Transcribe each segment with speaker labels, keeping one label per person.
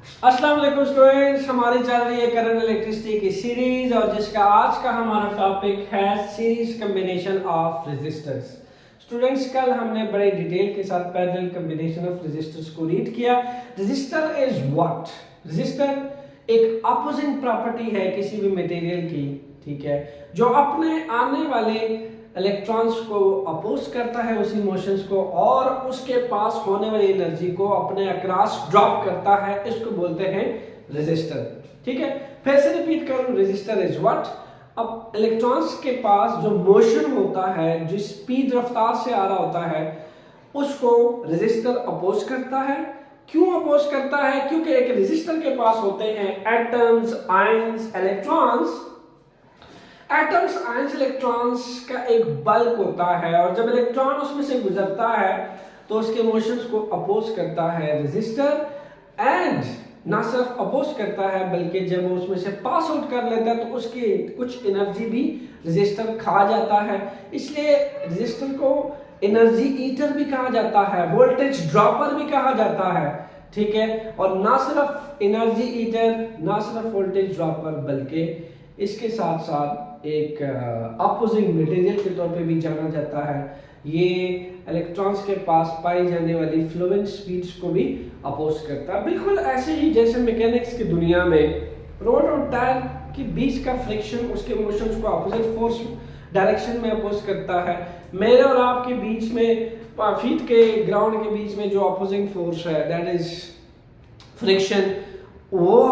Speaker 1: अस्सलाम वालेकुम स्टूडेंट्स, हमारी चल रही है करंट इलेक्ट्रिसिटी की सीरीज और जिसका आज का हमारा टॉपिक है series combination of resistors. Students, कल हमने बड़े डिटेल के साथ पैरेलल कॉम्बिनेशन ऑफ रेजिस्टर्स को रीड किया। Resistor is what? रेजिस्टर एक अपोजिंग प्रॉपर्टी है किसी भी मटेरियल की, ठीक है, जो अपने आने वाले इलेक्ट्रॉन्स को अपोज करता है उसी मोशंस को और उसके पास होने वाली एनर्जी को अपने अक्रॉस ड्रॉप करता है। इसको बोलते हैं रेजिस्टर, ठीक है। फिर से रिपीट करूं, रेजिस्टर इज व्हाट? अब इलेक्ट्रॉन्स के पास जो मोशन होता है, जो स्पीड रफ्तार से आ रहा होता है, उसको रेजिस्टर अपोज करता है। क्यों अपोज करता है? क्योंकि एक रेजिस्टर के पास होते हैं atoms, ions, electrons. Atoms, ions, electrons का एक बल्क होता है और जब इलेक्ट्रॉन उसमें से गुजरता है तो उसके मोशंस को अपोज करता है रेजिस्टर। एंड ना सिर्फ अपोज करता है बल्कि जब वो उसमें से पास आउट कर लेता है तो उसकी कुछ एनर्जी भी रेजिस्टर खा जाता है। इसलिए रेजिस्टर को एनर्जी ईटर भी कहा जाता है, वोल्टेज ड्रॉपर भी कहा जाता है, ठीक है। और ना सिर्फ एनर्जी ईटर, ना सिर्फ वोल्टेज ड्रॉपर, बल्कि इसके साथ साथ एक अपोजिंग मटेरियल के तौर पे भी जाना जाता है। ये इलेक्ट्रॉन्स के पास पाई जाने वाली फ्लोइंग स्पीड्स को भी अपोज करता है। बिल्कुल ऐसे ही जैसे मैकेनिक्स की दुनिया में रोड और टायर के बीच का फ्रिक्शन उसके मोशंस को अपोजिट फोर्स डायरेक्शन में अपोज करता है। मेरे और आपके बीच में, फीट के ग्राउंड के बीच में जो अपोजिंग फोर्स है, दैट इज फ्रिक्शन, वो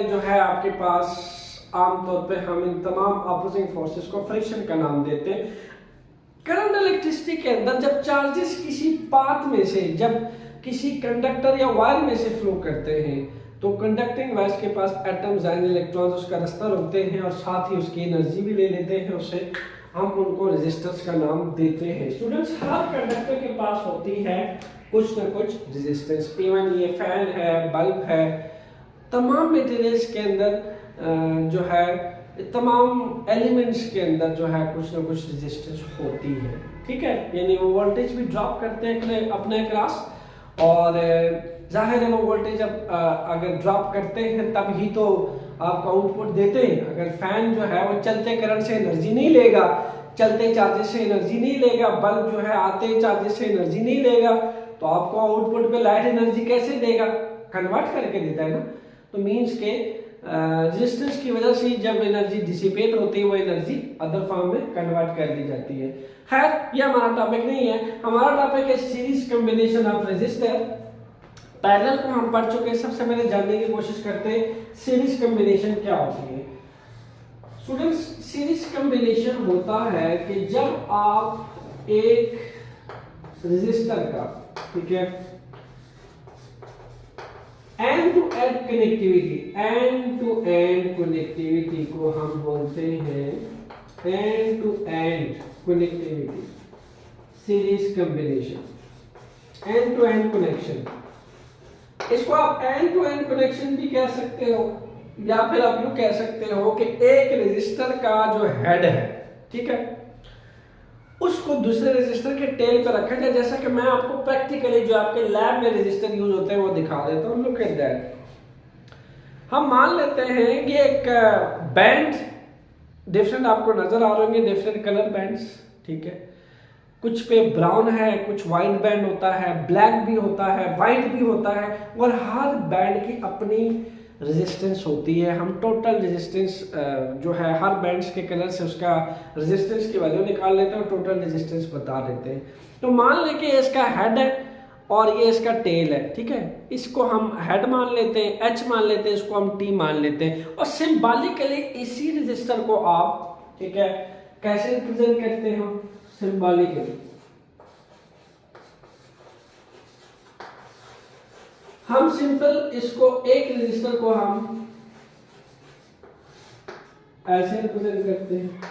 Speaker 1: जो है आपके पास आमतौर पे हम इन तमाम अपोजिंग फोर्सेस को फ्रिक्शन का नाम देते हैं। करंट इलेक्ट्रिसिटी के अंदर जब चार्जेस किसी पाथ में से, जब किसी कंडक्टर या वायर में से फ्लो करते हैं तो कंडक्टिंग वायर्स के पास एटम्स, आयन, इलेक्ट्रॉन्स उसका रास्ता रोकते हैं और साथ ही उसकी एनर्जी भी ले लेते हैं। उससे हम उनको रेजिस्टर्स का नाम देते हैं। स्टूडेंट्स, हर कंडक्टर के पास होती है कुछ ना कुछ रेजिस्टेंस। इवन ये फैन है, बल्ब है, तमाम मटेरियल्स के अंदर जो है, तमाम एलिमेंट्स के अंदर जो है कुछ ना कुछ रेजिस्टेंस होती है, ठीक है। यानी वो वोल्टेज भी ड्रॉप करते हैं अपने अक्रॉस और जाहिर है वो वोल्टेज अगर ड्रॉप करते हैं तब ही तो आपका आउटपुट देते हैं। अगर फैन जो है वो चलते करंट से एनर्जी नहीं लेगा, चलते चार्जेस से एनर्जी नहीं लेगा, बल्ब जो है आते चार्जेस से एनर्जी नहीं लेगा, तो आपको आउटपुट पे लाइट एनर्जी कैसे देगा? कन्वर्ट करके देता है ना। तो मीन्स के रेजिस्टेंस की वजह से जब एनर्जी डिसिपेट होती है वो एनर्जी अदर फॉर्म में कन्वर्ट कर दी जाती है। खैर, ये हमारा टॉपिक नहीं है। हमारा टॉपिक है series combination of resistor. Parallel को हम पढ़ चुके हैं। सबसे पहले जानने की कोशिश करते हैं सीरीज कॉम्बिनेशन क्या होती है। स्टूडेंट्स, सीरीज कॉम्बिनेशन होता है कि जब आप एक रेजिस्टर का, ठीक है, end to end connectivity, end to end connectivity को हम बोलते हैं end to end connectivity, series combination, end to end connection. इसको आप एंड टू एंड कनेक्शन भी कह सकते हो या फिर आप यूं कह सकते हो कि एक रेजिस्टर का जो हेड है, ठीक है, उसको दूसरे रेजिस्टर के टेल पर रखा जाए। जैसा कि मैं आपको प्रैक्टिकली जो आपके लैब में रेजिस्टर यूज होते हैं वो दिखा देता हूं। Look at that. हम मान लेते हैं कि एक बैंड, डिफरेंट आपको नजर आ रहे होंगे, डिफरेंट कलर बैंड्स, ठीक है। कुछ पे ब्राउन है, कुछ व्हाइट बैंड होता है, ब्लैक भी होता है, व्हाइट भी होता है, और हर बैंड की अपनी रेजिस्टेंस होती है। हम टोटल रेजिस्टेंस जो है हर बैंड्स के कलर से उसका रेजिस्टेंस की वैल्यू निकाल लेते हैं और टोटल रेजिस्टेंस बता देते हैं। तो मान लें कि इसका हेड है और ये इसका टेल है, ठीक है। इसको हम हेड मान लेते हैं, एच मान लेते हैं, इसको हम टी मान लेते हैं और सिंबॉलिकली इसी रेजिस्टर को आप, ठीक है, कैसे रिप्रेजेंट करते हो? सिंबॉलिकली हम सिंपल इसको, एक रेजिस्टर को हम ऐसे रिप्रेजेंट करते हैं।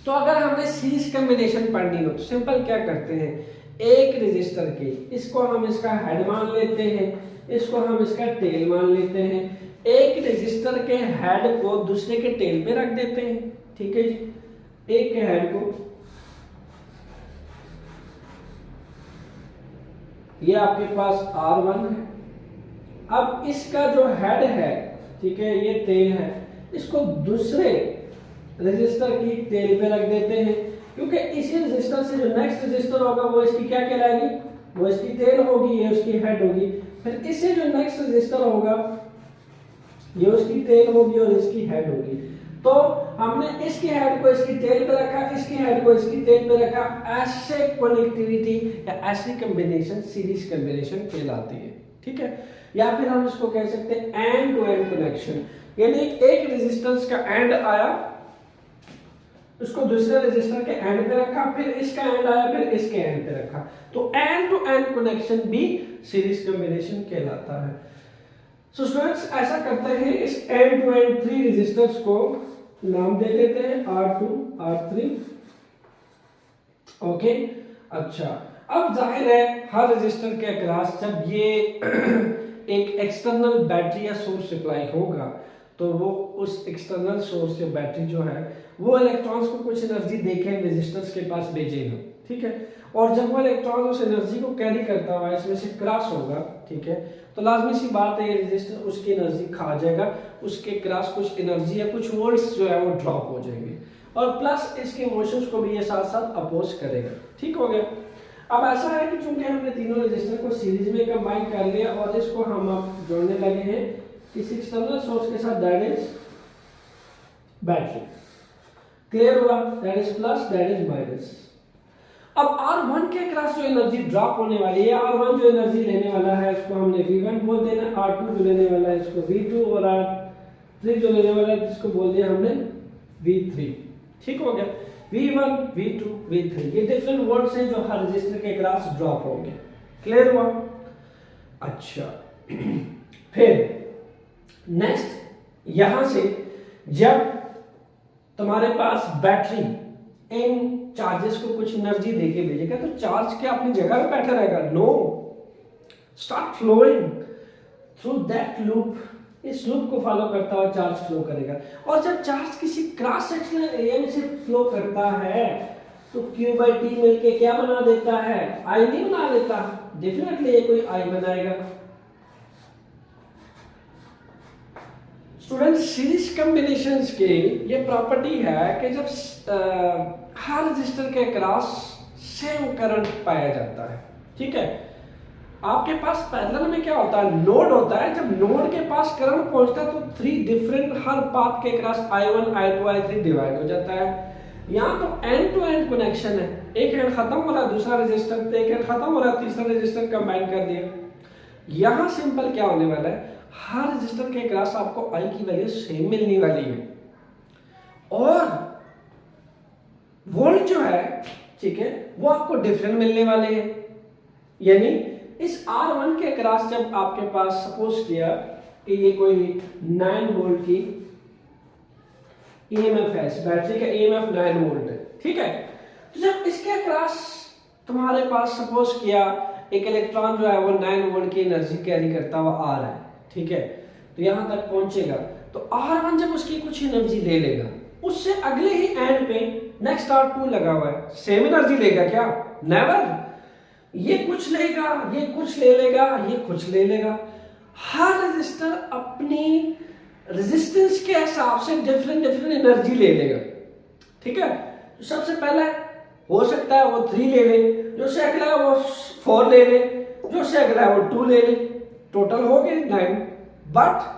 Speaker 1: तो अगर हमने सीरीज कॉम्बिनेशन पढ़नी हो तो सिंपल क्या करते हैं, एक रेजिस्टर के, इसको हम इसका हेड मान लेते हैं, इसको हम इसका टेल मान लेते हैं। एक रेजिस्टर के हेड को दूसरे के टेल पे रख देते हैं, ठीक है जी। एक के हेड को, ये आपके पास R1 है, अब इसका जो हेड है, ठीक है, ये टेल है, इसको दूसरे रजिस्टर की टेल पे रख देते हैं, क्योंकि इसी रजिस्टर से जो नेक्स्ट रजिस्टर होगा वो इसकी क्या कहलाएगी, वो इसकी टेल होगी, ये उसकी हेड होगी। फिर इससे जो नेक्स्ट रजिस्टर होगा ये उसकी टेल होगी और इसकी हेड होगी। तो हमने इसकी हेड को इसकी टेल पे रखा, इसकी हेड को इसकी टेल पे रखा। ऐसे कनेक्टिविटी या ऐसी कॉम्बिनेशन सीरीज कॉम्बिनेशन कहलाती है, ठीक है। या फिर हम इसको कह सकते हैं एंड टू एंड कनेक्शन, यानी एक रेजिस्टेंस का एंड आया, उसको दूसरे रजिस्टर के एंड पे रखा, फिर इसका एंड आया, फिर इसके एंड पे रखा, तो एंड टू एंड कनेक्शन भी सीरीज कॉम्बिनेशन कहलाता है। सो स्टूडेंट्स ऐसा करते हैं, इस एंड टू एंड 3 रेजिस्टर्स को नाम दे देते हैं R2 R3, ओके। अच्छा, अब जाहिर है हर रजिस्टर के अक्रॉस जब ये एक एक्सटर्नल बैटरी या सोर्स सप्लाई होगा तो वो उस एक्सटर्नल सोर्स या बैटरी जो है वो इलेक्ट्रॉन्स को कुछ एनर्जी देके रेजिस्टर्स के पास भेजेगा, ठीक है। और जब वो इलेक्ट्रॉन उस एनर्जी को कैरी करता हुआ इसमें से क्रॉस होगा, ठीक है, तो लाजमी सी बात है ये रेजिस्टर उसकी एनर्जी खा जाएगा, उसके क्रॉस कुछ एनर्जी या कुछ वोल्ट्स जो है वो ड्रॉप हो जाएंगे, और प्लस इसके मोशंस को भी ये साथ साथ अपोज करेगा, ठीक हो गया। अब ऐसा है कि चूंकि हमने तीनों रेजिस्टर को सीरीज में कंबाइन कर लिया और इसको हम अब जोड़ने लगे हैं किसी एक्सटर्नल सोर्स के साथ, दैट इज बैटरी। क्लियर हुआ? That is plus, that is minus. अब R1 के क्रॉस जो एनर्जी ड्रॉप होने वाली है, R1 जो एनर्जी लेने वाला है उसको हमने V1 बोल देना, R2 जो लेने वाला है इसको V2 और R3 जो लेने वाला है इसको बोल दिया हमने V3, ठीक हो गया। V1 V2 V3 ये डिफरेंट वर्ड्स हैं जो हर रजिस्टर के क्रॉस ड्रॉप होंगे। क्लियर हुआ? अच्छा फिर नेक्स्ट यहां से जब तुम्हारे पास बैटरी इन चार्जेस को कुछ एनर्जी देके भेजेगा तो चार्ज क्या अपनी जगह पे बैठा रहेगा? No, start flowing through that loop, इस लूप को फॉलो करता हुआ चार्ज फ्लो करेगा। और जब चार्ज किसी क्रॉस सेक्शनल एरिया में से फ्लो करता है तो Q/T मिलके क्या बना देता है? आई नहीं बना देता, डेफिनेटली ये कोई आई बनाएगा। स्टूडेंट सीरीज कॉम्बिनेशंस की ये प्रॉपर्टी है कि जब हर रजिस्टर के अक्रॉस सेम करंट पाया जाता है, ठीक है। आपके पास पैरेलल में क्या होता है? नोड होता है। जब नोड के पास करंट पहुंचता है तो 3 डिफरेंट हर पाथ के across I1 I2 I3 divide हो जाता है। यहाँ तो एंड टू एंड कनेक्शन है, एक एंड खत्म हो रहा दूसरा रजिस्टर पे, एक एंड खत्म हो रहा तीसरा रजिस्टर कंबाइन कर दिया। यहाँ सिंपल क्या होने वाला है, हर रजिस्टर के अक्रॉस आपको आई की वैल्यू सेम मिलने वाली है और वोल्ट जो है, ठीक है, वो आपको डिफरेंट मिलने वाले हैं। यानी इस R1 के अक्रॉस जब आपके पास सपोज किया कि ये कोई 9 वोल्ट की EMF है, इस बैटरी का EMF 9 वोल्ट है, ठीक है। तो जब इसके अक्रॉस तुम्हारे पास सपोज किया एक इलेक्ट्रॉन जो है वो 9 वोल्ट की एनर्जी कैरी करता हुआ आ रहा है, ठीक है, तो यहां तक पहुंचेगा तो R1 जब उसकी कुछ एनर्जी ले लेगा, उससे अगले ही एंड पे नेक्स्ट R2 लगा हुआ है, सेम एनर्जी लेगा क्या? नेवर। ये कुछ लेगा, ये कुछ ले लेगा, ये कुछ ले लेगा। हर रजिस्टर अपनी रेजिस्टेंस के हिसाब से डिफरेंट एनर्जी ले लेगा, ठीक है। तो सबसे पहले हो सकता है वो 3 ले ले, जो से अगला है वो 4 ले ले, जो से अगला है वो 2 ले ले, टोटल हो गए 9। बट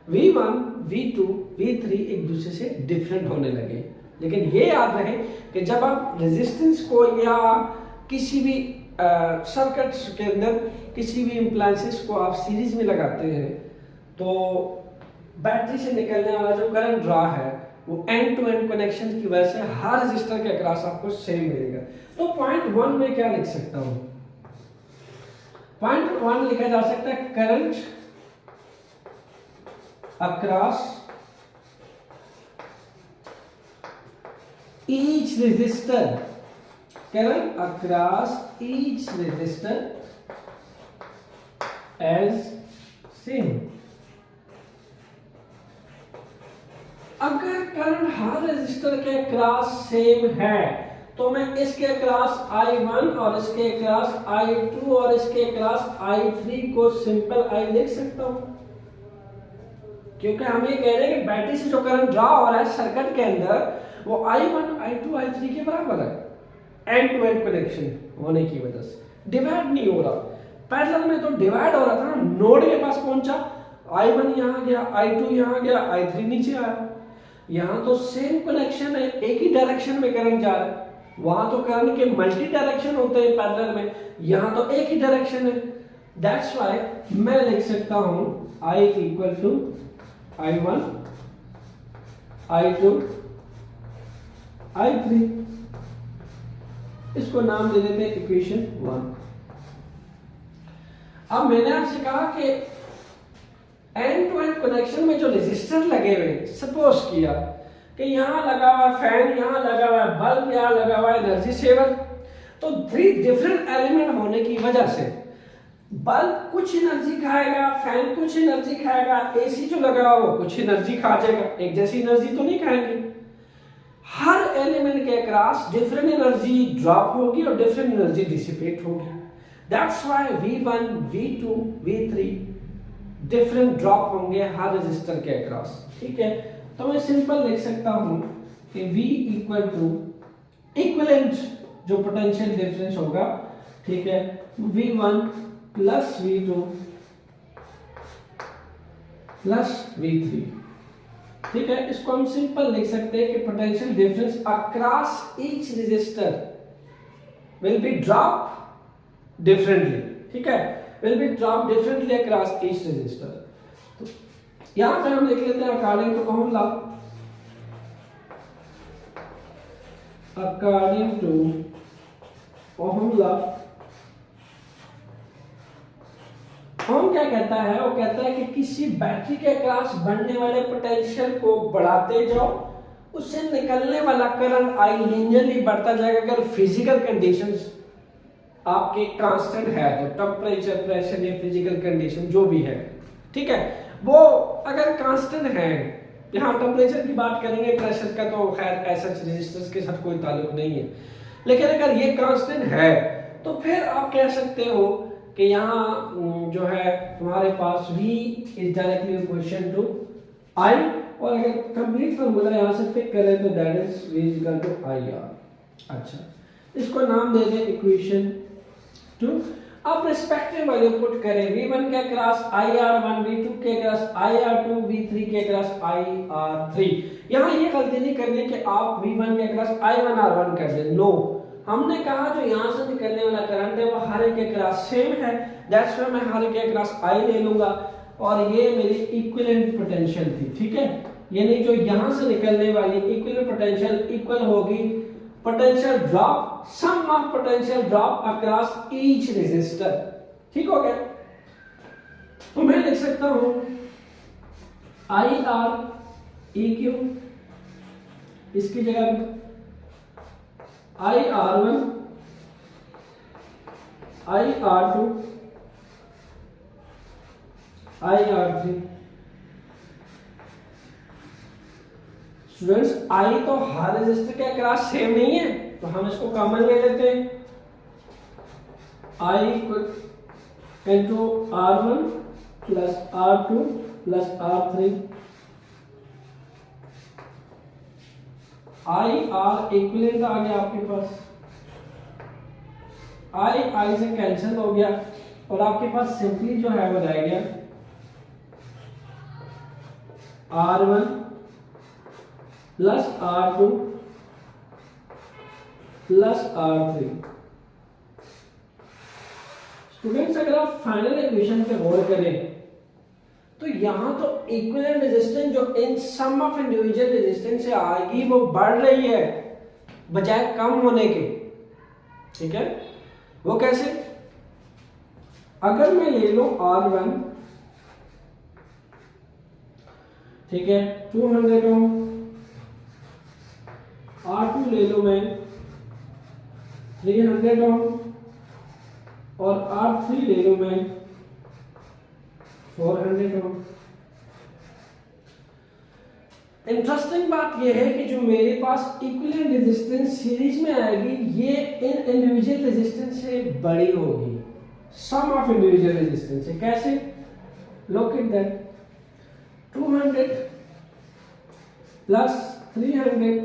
Speaker 1: V1 V2 V3 एक दूसरे से डिफरेंट होने लगे। लेकिन ये याद रहे कि जब आप रेजिस्टेंस को या किसी भी सर्किट्स के अंदर किसी भी इम्प्लायंसेस को आप सीरीज में लगाते हैं तो बैटरी से निकलने वाला जो करंट ड्रा है वो एंड टू एंड कनेक्शन की वजह से हर रजिस्टर के अक्रॉस आपको सेम मिलेगा। तो पॉइंट 1 में क्या लिख सकता हूं? पॉइंट 1 लिखा जा सकता है current across each resistor, current across each resistor as same। अगर करंट हर रेजिस्टर के क्रॉस सेम है तो मैं इसके क्रॉस I1 और इसके क्रॉस I2 और इसके क्रॉस I3 को सिंपल I लिख सकता हूं, क्योंकि हम ये कह रहे हैं कि बैटरी से जो करंट ड्रा हो रहा है सर्किट के अंदर वो I1 I2 I3 के बराबर है। एंड टू एंड कनेक्शन होने की वजह से डिवाइड नहीं हो रहा। पैरेलल में तो डिवाइड हो रहा था ना, नोड के पास पहुंचा, I1 यहां गया, I2 यहां गया, I3 नीचे आया। यहां तो सेम कनेक्शन है, एक ही डायरेक्शन में करंट जा रहा है। वहां तो करंट के मल्टी डायरेक्शन होते हैं पैरेलल में, यहां तो एक ही डायरेक्शन है। दैट्स व्हाई मैं लिख सकता हूं I equal to I1 I2 I3। इसको नाम दे देते हैं इक्वेशन 1। अब मैंने आपसे कहा कि एंड टू एंड कनेक्शन में जो रेजिस्टर लगे हुए, सपोज किया कि यहां लगा हुआ फैन, यहां लगा हुआ बल्ब, यहां लगा हुआ एनर्जी सेवर, तो 3 डिफरेंट एलिमेंट होने की वजह से बल्ब कुछ एनर्जी खाएगा, फैन कुछ एनर्जी खाएगा, एसी जो लगा हुआ वो कुछ एनर्जी खा जाएगा, एक जैसी एनर्जी तो नहीं खाएंगे। हर एलिमेंट के अक्रॉस डिफरेंट एनर्जी ड्रॉप होगी और डिफरेंट एनर्जी डिसिपेट होगी। That's why V1 V2 V3 different drop होंगे हर रेजिस्टर के अक्रॉस। ठीक है, तो मैं सिंपल लिख सकता हूं कि V इक्वल टू इक्विवेलेंट जो पोटेंशियल डिफरेंस होगा, ठीक है, V1 plus V2 plus V3। ठीक है, इसको हम सिंपल लिख सकते हैं कि potential difference across each resistor will be drop differently. ठीक है, will be drop differently across each resistor. तो यहां पे हम लिख लेते हैं according to Ohm law, according to Ohm law Ohm क्या कहता है, वो कहता है कि किसी बैटरी के अक्रॉस बढ़ने वाले पोटेंशियल को बढ़ाते जाओ, उससे निकलने वाला करंट आई लिनियरली बढ़ता जाएगा अगर फिजिकल कंडीशंस आपके कांस्टेंट है तो, टेम्परेचर, प्रेशर या फिजिकल कंडीशन जो भी है, ठीक है, वो अगर कांस्टेंट है। यहां टेम्परेचर की बात करेंगे, प्रेशर का तो खैर ऐसा रेजिस्टेंस के साथ कोई ताल्लुक नहीं है, लेकिन अगर ये कांस्टेंट है तो फिर आप कह सकते हो कि यहाँ जो है हमारे पास V is directly equation two I, और अगर कंप्लीट फॉर्मूला यहाँ से पिक करें तो that is V is equal to IR। अच्छा, इसको नाम दे दें इक्वेशन 2। अब रिस्पेक्टिव वैल्यू पुट करें, V1 के क्रॉस IR1, V2 के क्रॉस IR2, V3 के क्रॉस IR3। यहाँ ये गलती नहीं करनी कि आप V1 के क्रॉस I1R1 कर दें, नो, हमने कहा जो यहाँ से निकलने वाला करंट है वो हर एक के क्रॉस सेम है, दैट्स व्हाई मैं हर एक के क्रॉस I ले लूंगा, और ये मेरी इक्विवेलेंट पोटेंशियल थी। ठीक है, यानी जो यहाँ से निकलने वाली इक्विवेलेंट पोटेंशियल इक्वल होगी potential drop, sum of potential drop across each resistor. ठीक हो गया, तो मैं लिख सकता हूं IR EQ, इसकी जगह IR1 IR2 IR3। Students I तो हर रेजिस्टर के अक्रॉस सेम नहीं है, तो हम इसको कॉमन ले लेते हैं, I into R1 plus R2 plus R3। IR equivalent आ गया आपके पास, I से कैंसिल हो गया और आपके पास सिंपली जो है वो रह गया R1 plus R2 plus R3। Students अगर आप फाइनल इक्वेशन पे गौर करें तो यहां तो इक्विवेलेंट रेजिस्टेंस जो इन सम ऑफ इंडिविजुअल रेजिस्टेंस से आएगी वो बढ़ रही है बजाय कम होने के। ठीक है, वो कैसे? अगर मैं ले लूं R1, ठीक है, 200 ओम, R2 ले लूं मैं 300 ओम और R3 ले लूं मैं 400 ओम। इंटरेस्टिंग बात यह है कि जो मेरे पास इक्विवेलेंट रेजिस्टेंस सीरीज में आएगी ये इन इंडिविजुअल रेजिस्टेंस से बड़ी होगी, सम ऑफ इंडिविजुअल रेजिस्टेंस है। कैसे? Look at that, 200 plus 300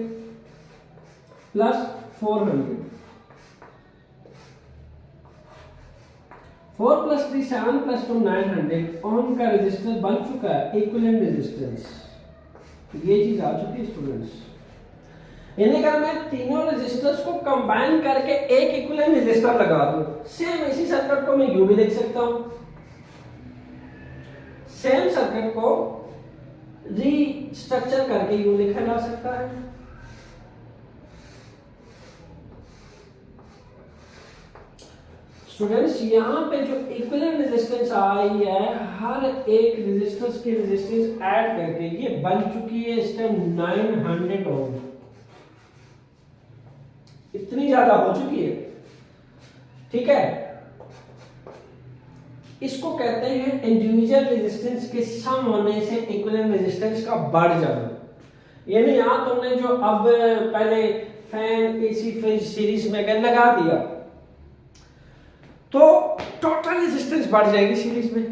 Speaker 1: plus 400, 4 plus 3 7 plus 2 900 ओम का रेजिस्टेंस बन चुका है इक्विवेलेंट रेजिस्टेंस। ये चीज आ चुकी है स्टूडेंट्स। यानी अगर मैं तीनों रेजिस्टर्स को कंबाइन करके एक इक्विवेलेंट रेजिस्टर लगा दूं, सेम इसी सर्किट को मैं यूं भी लिख सकता हूं, सेम सर्किट को रीस्ट्रक्चर करके यूं लिखा जा सकता है। स्टूडेंट्स यहां पे जो इक्विवेलेंट रेजिस्टेंस आई है, हर एक रेजिस्टेंस की रेजिस्टेंस ऐड करके ये बन चुकी है इस टाइम 900 ओम। इतनी ज्यादा हो चुकी है, ठीक है। इसको कहते हैं इंडिविजुअल रेजिस्टेंस के सम होने से इक्विवेलेंट रेजिस्टेंस का बढ़ जाना। यानी यहां तुमने जो अब पहले फैन, एसी, फ्रिज सीरीज में अगर लगा दिया तो टोटल रेजिस्टेंस बढ़ जाएगी सीरीज में।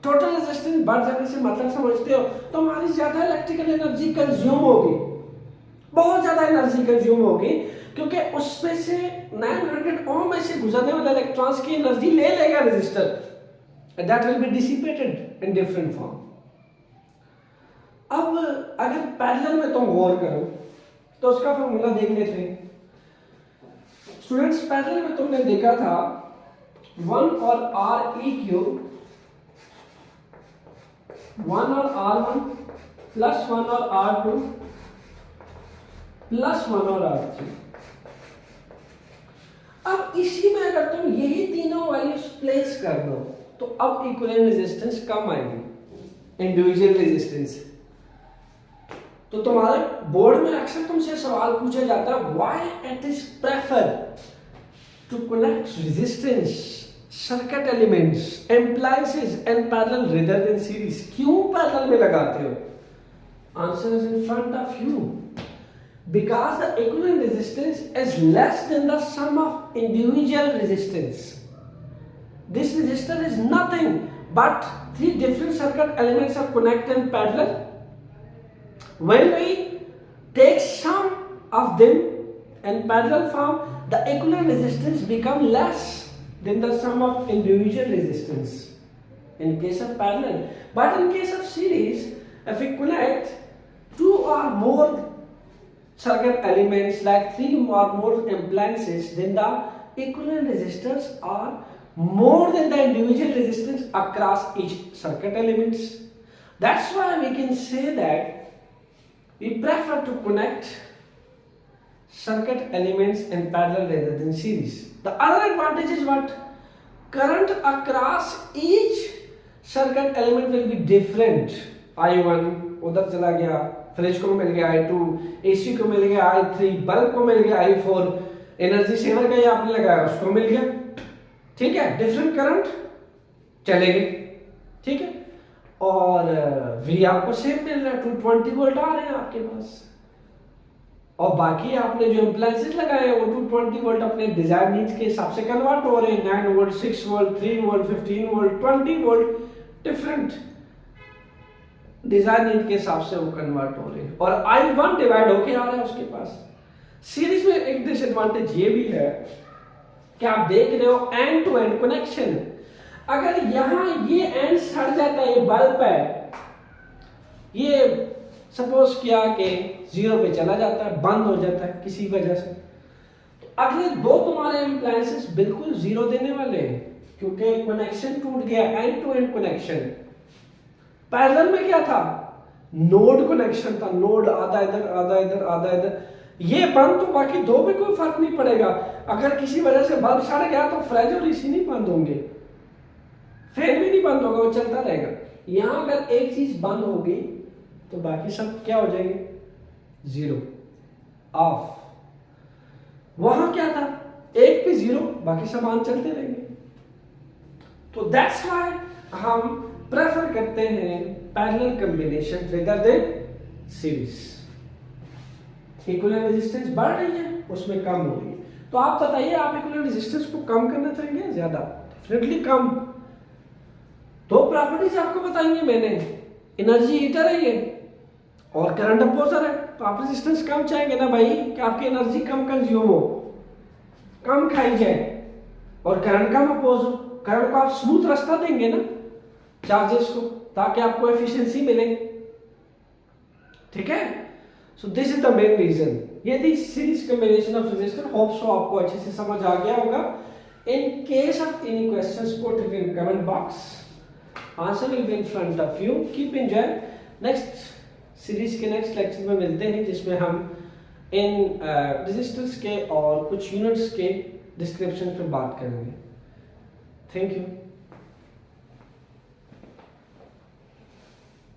Speaker 1: टोटल रेजिस्टेंस बढ़ जाने से मतलब समझते हो, तो हमारी ज्यादा इलेक्ट्रिकल एनर्जी कंज्यूम होगी, बहुत ज्यादा एनर्जी कंज्यूम होगी, क्योंकि उसमें से 900 ओम में से गुजरने वाले इलेक्ट्रॉन्स की एनर्जी ले लेगा resistor, that will be dissipated in different form. अब अगर पैरेलल में तुम गौर करो तो उसका फॉर्मूला देख लेते हैं। स्टूडेंट्स पैरेलल में तुमने देखा था 1 और R E क्यूब, 1 और R1 प्लस 1 और R2 प्लस 1 और R3। अब इसी में अगर तुम यही तीनों वैल्यूज प्लेस कर दो तो अब इक्विवेलेंट रेजिस्टेंस कम आएगी इंडिविजुअल रेजिस्टेंस। तो तुम्हारे बोर्ड में अक्सर तुमसे सवाल पूछा जाता है, why it is prefer to connect resistance circuit elements appliances and parallel rather than series. क्यों पैरेलल में लगाते हो? Answer is in front of you, because the equivalent resistance is less than the sum of individual resistance. This resistor is nothing but 3 different circuit elements are connected in parallel. When we take sum of them in parallel form, the equivalent resistance become less than the sum of individual resistance in case of parallel. But in case of series, if we connect 2 or more circuit elements like 3 or more appliances, then the equivalent resistors are more than the individual resistance across each circuit elements. That's why we can say that we prefer to connect circuit elements in parallel rather than series. The other advantage is what? Current across each circuit element will be different. I1 उधर चला गया, fridge को मिल गया I2, AC को मिल गया I3, bulb को मिल गया I4, energy saver का ये आपने लगाया उसको मिल गया, ठीक है। डिफरेंट करंट चलेंगे, ठीक है। और वी आपको सेम मिल रहा है, 220 वोल्ट आ रहे हैं आपके पास, और बाकी आपने जो एप्लायंसेस लगाए हैं वो 220 वोल्ट अपने डिजायर नीड्स के हिसाब से कन्वर्ट हो रहे हैं। 9 volt, 6 volt, 3 volt, 15 volt, 20 volt, different desire need के हिसाब से वो कन्वर्ट हो रहे हैं, और I1 डिवाइड होके आ रहा है उसके पास। सीरीज में एक डिसएडवांटेज ये भी है कि आप देख रहे हो एंड टू एंड कनेक्शन। अगर यहां ये एंड सड़ जाता है, ये बल्ब है, ये सपोज किया कि 0 पे चला जाता है, बंद हो जाता है किसी वजह से, तो अगले 2 तुम्हारे एप्लायंसेस बिल्कुल 0 देने वाले हैं, क्योंकि कनेक्शन टूट गया, end to end connection. Parallel में क्या था? नोड कनेक्शन था, नोड आधा इधर आधा इधर आधा इधर, ये बंद, तो बाकी 2 पे कोई फर्क नहीं पड़ेगा। अगर किसी वजह से बल्ब सड़ गया तो फ्रिज और एसी नहीं बंद होंगे, फैन भी नहीं बंद होगा, वो चलता रहेगा। यहां अगर एक चीज बंद होगी तो बाकी सब क्या हो जाएंगे? 0, ऑफ। वहां क्या था? एक पे 0, बाकी सब ऑन चलते रहेंगे। तो दैट्स व्हाई हम प्रेफर करते हैं parallel combination rather than series, equivalent resistance बढ़ रही है, उसमें कम हो रही है। तो आप बताइए, आप इक्विवेलेंट रेजिस्टेंस को कम करना चाहेंगे या ज्यादा? Definitely come. दो प्रॉपर्टीज आपको बताएंगे मैंने, एनर्जी हीटर है ये और करंट अपोजर है। तो आप रेजिस्टेंस कम चाहेंगे ना भाई, कि आपकी एनर्जी कम कंज्यूम हो, कम खाई जाए, और करंट कम अपोज हो। करंट को आप स्मूथ रास्ता देंगे ना चार्जेस को, ताकि आपको एफिशिएंसी मिले। ठीक है, so this is the main reason. ये थी series combination of resistor. Hope so आपको अच्छे से समझ आ गया होगा। In case of any questions put it in comment box, answer will be in front of you. Keep enjoy. Next series के नेक्स्ट लेक्चर में मिलते हैं, जिसमें हम इन रेजिस्टर्स के और कुछ यूनिट्स के डिस्क्रिप्शन पे बात करेंगे। Thank you.